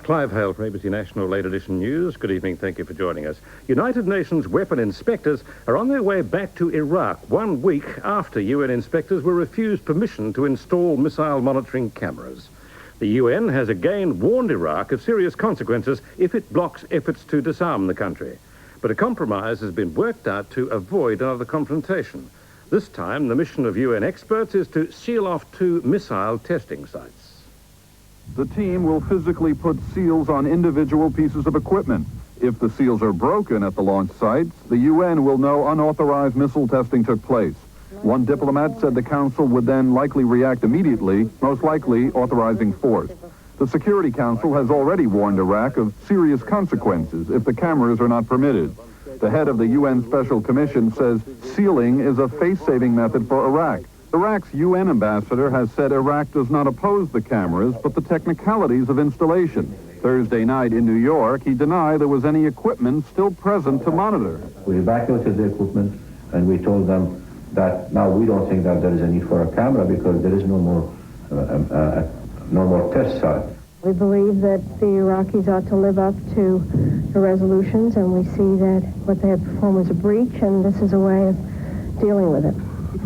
Clive Hale for ABC National Late Edition News. Good evening, thank you for joining us. United Nations weapon inspectors are on their way back to Iraq 1 week after UN inspectors were refused permission to install missile monitoring cameras. The UN has again warned Iraq of serious consequences if it blocks efforts to disarm the country. But a compromise has been worked out to avoid another confrontation. This time, the mission of UN experts is to seal off 2 missile testing sites. The team will physically put seals on individual pieces of equipment. If the seals are broken at the launch sites, the UN will know unauthorized missile testing took place. One diplomat said the Council would then likely react immediately, most likely authorizing force. The Security Council has already warned Iraq of serious consequences if the cameras are not permitted. The head of the UN Special Commission says sealing is a face-saving method for Iraq. Iraq's UN ambassador has said Iraq does not oppose the cameras, but the technicalities of installation. Thursday night in New York, he denied there was any equipment still present to monitor. We evacuated the equipment, and we told them that now we don't think that there is a need for a camera because there is no more test site. We believe that the Iraqis ought to live up to the resolutions, and we see that what they have performed was a breach, and this is a way of dealing with it.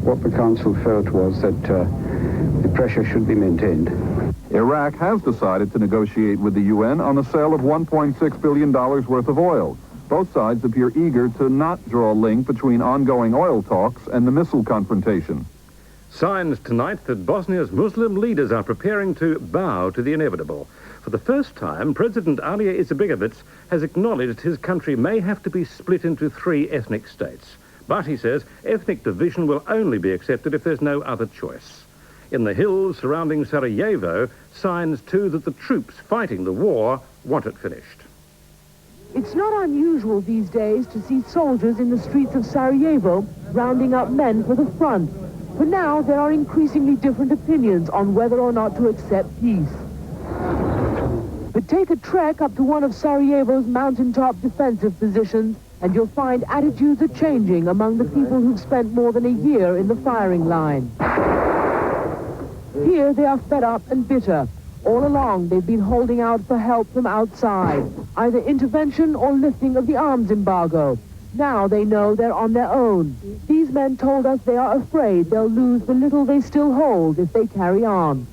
What the Council felt was that the pressure should be maintained. Iraq has decided to negotiate with the UN on the sale of $1.6 billion worth of oil. Both sides appear eager to not draw a link between ongoing oil talks and the missile confrontation. Signs tonight that Bosnia's Muslim leaders are preparing to bow to the inevitable. For the first time, President Alija Izetbegovic has acknowledged his country may have to be split into 3 ethnic states. But, he says, ethnic division will only be accepted if there's no other choice. In the hills surrounding Sarajevo, signs too that the troops fighting the war want it finished. It's not unusual these days to see soldiers in the streets of Sarajevo rounding up men for the front. But now there are increasingly different opinions on whether or not to accept peace. But take a trek up to one of Sarajevo's mountaintop defensive positions, and you'll find attitudes are changing among the people who've spent more than a year in the firing line. Here they are fed up and bitter. All along they've been holding out for help from outside, either intervention or lifting of the arms embargo. Now they know they're on their own. These men told us they are afraid they'll lose the little they still hold if they carry on.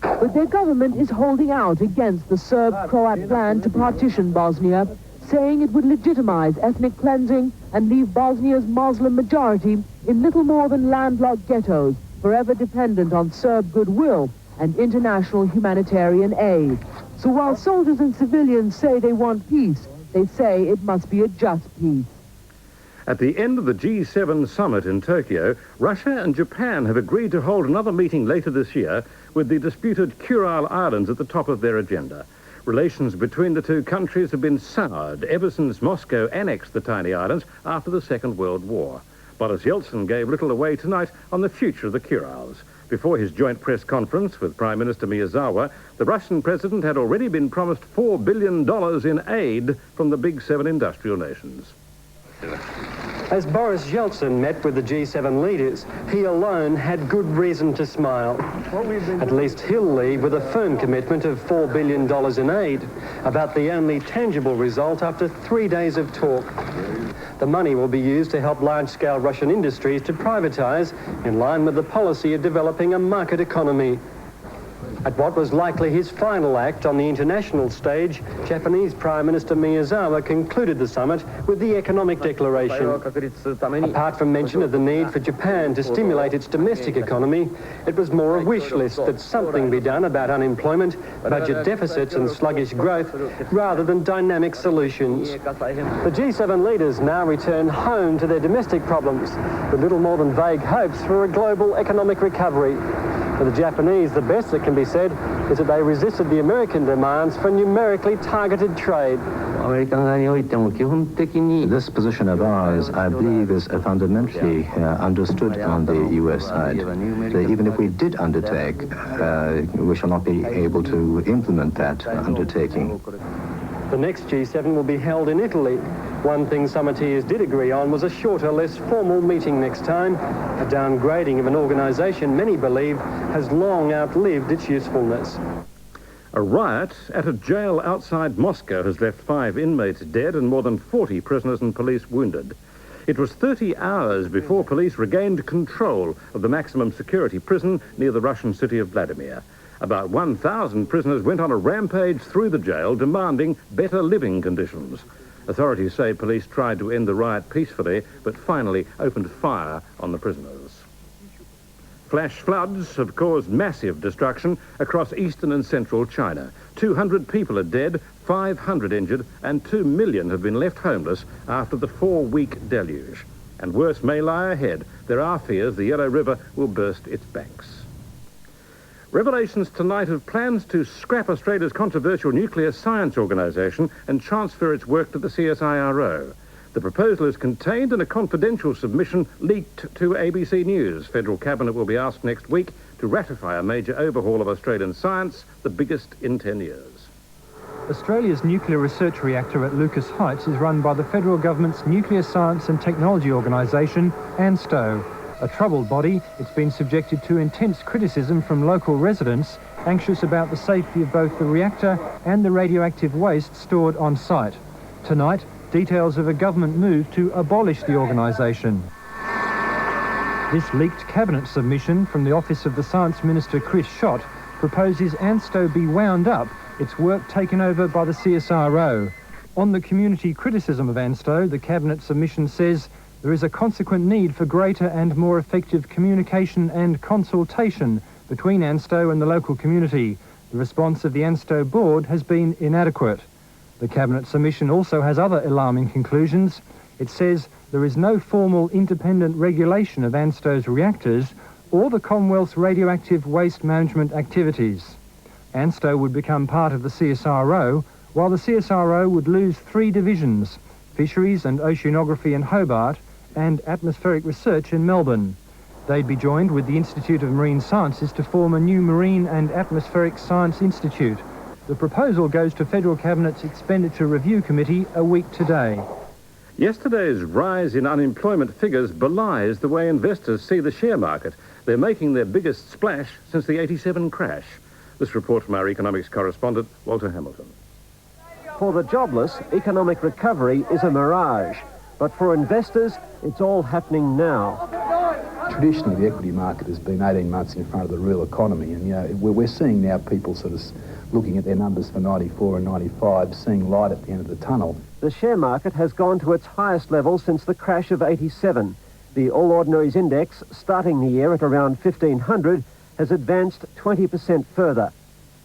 But their government is holding out against the Serb-Croat plan to partition Bosnia, saying it would legitimize ethnic cleansing and leave Bosnia's Muslim majority in little more than landlocked ghettos, forever dependent on Serb goodwill and international humanitarian aid. So while soldiers and civilians say they want peace, they say it must be a just peace. At the end of the G7 summit in Tokyo, Russia and Japan have agreed to hold another meeting later this year with the disputed Kuril Islands at the top of their agenda. Relations between the 2 countries have been soured ever since Moscow annexed the tiny islands after the Second World War. Boris Yeltsin gave little away tonight on the future of the Kurils. Before his joint press conference with Prime Minister Miyazawa, the Russian president had already been promised $4 billion in aid from the Big 7 industrial nations. As Boris Yeltsin met with the G7 leaders, he alone had good reason to smile. At least he'll leave with a firm commitment of $4 billion in aid, about the only tangible result after 3 days of talk. The money will be used to help large-scale Russian industries to privatize, in line with the policy of developing a market economy. At what was likely his final act on the international stage, Japanese Prime Minister Miyazawa concluded the summit with the economic declaration. Apart from mention of the need for Japan to stimulate its domestic economy, it was more a wish list that something be done about unemployment, budget deficits and sluggish growth, rather than dynamic solutions. The G7 leaders now return home to their domestic problems, with little more than vague hopes for a global economic recovery. For the Japanese, the best that can be said is that they resisted the American demands for numerically targeted trade. This position of ours, I believe, is fundamentally understood on the U.S. side. So even if we did undertake, we shall not be able to implement that undertaking. The next G7 will be held in Italy. One thing summiteers did agree on was a shorter, less formal meeting next time, a downgrading of an organisation many believe has long outlived its usefulness. A riot at a jail outside Moscow has left 5 inmates dead and more than 40 prisoners and police wounded. It was 30 hours before police regained control of the maximum security prison near the Russian city of Vladimir. About 1,000 prisoners went on a rampage through the jail demanding better living conditions. Authorities say police tried to end the riot peacefully but finally opened fire on the prisoners. Flash floods have caused massive destruction across eastern and central China. 200 people are dead, 500 injured, and 2 million have been left homeless after the 4-week deluge. And worse may lie ahead. There are fears the Yellow River will burst its banks. Revelations tonight of plans to scrap Australia's controversial nuclear science organisation and transfer its work to the CSIRO. The proposal is contained in a confidential submission leaked to ABC News. Federal Cabinet will be asked next week to ratify a major overhaul of Australian science, the biggest in 10 years. Australia's nuclear research reactor at Lucas Heights is run by the federal government's Nuclear Science and Technology Organisation, ANSTO. A troubled body, it's been subjected to intense criticism from local residents, anxious about the safety of both the reactor and the radioactive waste stored on site. Tonight, details of a government move to abolish the organisation. This leaked cabinet submission from the office of the Science Minister Chris Schott proposes ANSTO be wound up, its work taken over by the CSIRO. On the community criticism of ANSTO, the cabinet submission says there is a consequent need for greater and more effective communication and consultation between ANSTO and the local community. The response of the ANSTO board has been inadequate. The cabinet submission also has other alarming conclusions. It says there is no formal independent regulation of ANSTO's reactors or the Commonwealth's radioactive waste management activities. ANSTO would become part of the CSIRO, while the CSIRO would lose 3 divisions: Fisheries and Oceanography in Hobart and Atmospheric Research in Melbourne. They'd be joined with the Institute of Marine Sciences to form a new Marine and Atmospheric Science Institute. The proposal goes to Federal Cabinet's Expenditure Review Committee a week today. Yesterday's rise in unemployment figures belies the way investors see the share market. They're making their biggest splash since the '87 crash. This report from our economics correspondent, Walter Hamilton. For the jobless, economic recovery is a mirage. But for investors, it's all happening now. Traditionally, the equity market has been 18 months in front of the real economy, and we're seeing now people sort of looking at their numbers for 94 and 95, seeing light at the end of the tunnel. The share market has gone to its highest level since the crash of '87. The All Ordinaries Index, starting the year at around 1,500, has advanced 20% further.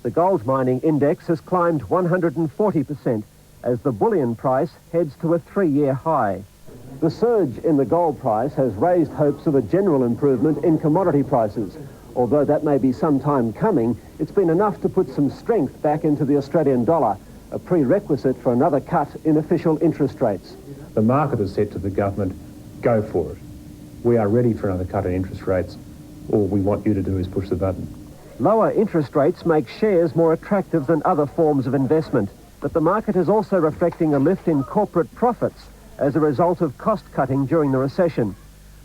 The Gold Mining Index has climbed 140% as the bullion price heads to a 3-year high. The surge in the gold price has raised hopes of a general improvement in commodity prices. Although that may be some time coming, it's been enough to put some strength back into the Australian dollar, a prerequisite for another cut in official interest rates. The market has said to the government, go for it. We are ready for another cut in interest rates. All we want you to do is push the button. Lower interest rates make shares more attractive than other forms of investment, but the market is also reflecting a lift in corporate profits as a result of cost-cutting during the recession.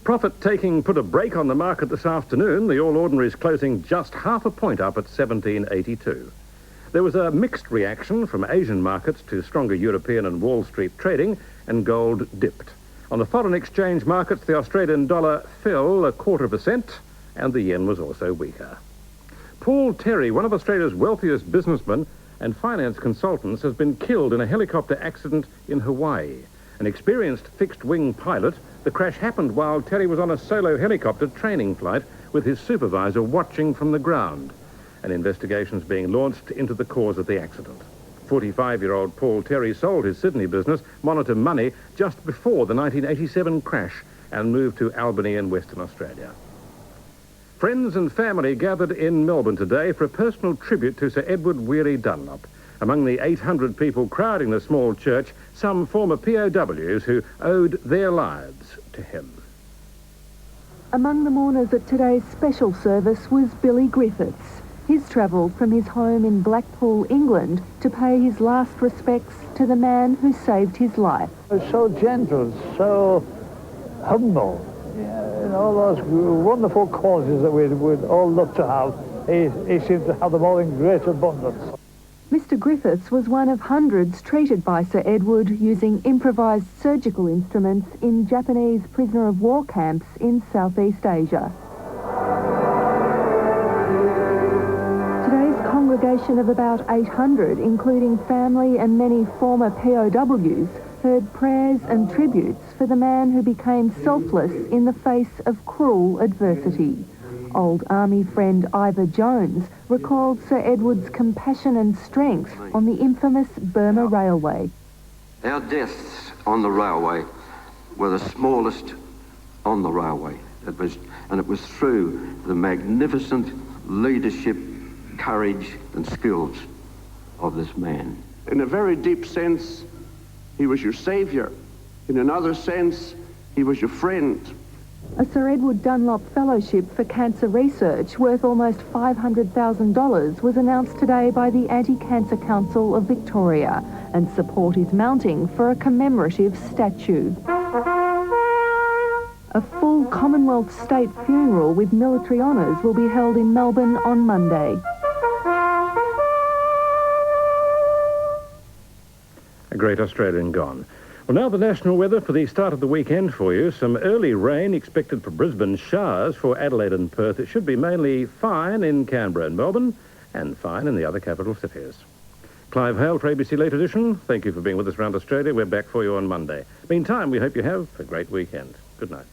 Profit-taking put a brake on the market this afternoon. The All Ordinaries closing just half a point up at 1782. There was a mixed reaction from Asian markets to stronger European and Wall Street trading, and gold dipped. On the foreign exchange markets, the Australian dollar fell 0.25%, and the yen was also weaker. Paul Terry, one of Australia's wealthiest businessmen and finance consultants, has been killed in a helicopter accident in Hawaii. An experienced fixed-wing pilot, the crash happened while Terry was on a solo helicopter training flight with his supervisor watching from the ground. An investigation is being launched into the cause of the accident. 45-year-old Paul Terry sold his Sydney business, Monitor Money, just before the 1987 crash and moved to Albany in Western Australia. Friends and family gathered in Melbourne today for a personal tribute to Sir Edward Weary Dunlop. Among the 800 people crowding the small church, some former POWs who owed their lives to him. Among the mourners at today's special service was Billy Griffiths. He's travelled from his home in Blackpool, England, to pay his last respects to the man who saved his life. So gentle, so humble, and all those wonderful qualities that we'd all love to have. He seemed to have them all in great abundance. Mr. Griffiths was one of hundreds treated by Sir Edward using improvised surgical instruments in Japanese prisoner of war camps in Southeast Asia. Today's congregation of about 800, including family and many former POWs, heard prayers and tributes for the man who became selfless in the face of cruel adversity. Old Army friend Ivor Jones recalled Sir Edward's compassion and strength on the infamous Burma Railway. Our deaths on the railway were the smallest on the railway. It was through the magnificent leadership, courage and skills of this man. In a very deep sense, he was your saviour. In another sense, he was your friend. A Sir Edward Dunlop Fellowship for Cancer Research worth almost $500,000 was announced today by the Anti-Cancer Council of Victoria, and support is mounting for a commemorative statue. A full Commonwealth State funeral with military honours will be held in Melbourne on Monday. A great Australian gone. Well, now the national weather for the start of the weekend for you. Some early rain expected for Brisbane, showers for Adelaide and Perth. It should be mainly fine in Canberra and Melbourne, and fine in the other capital cities. Clive Hale for ABC Late Edition. Thank you for being with us around Australia. We're back for you on Monday. Meantime, we hope you have a great weekend. Good night.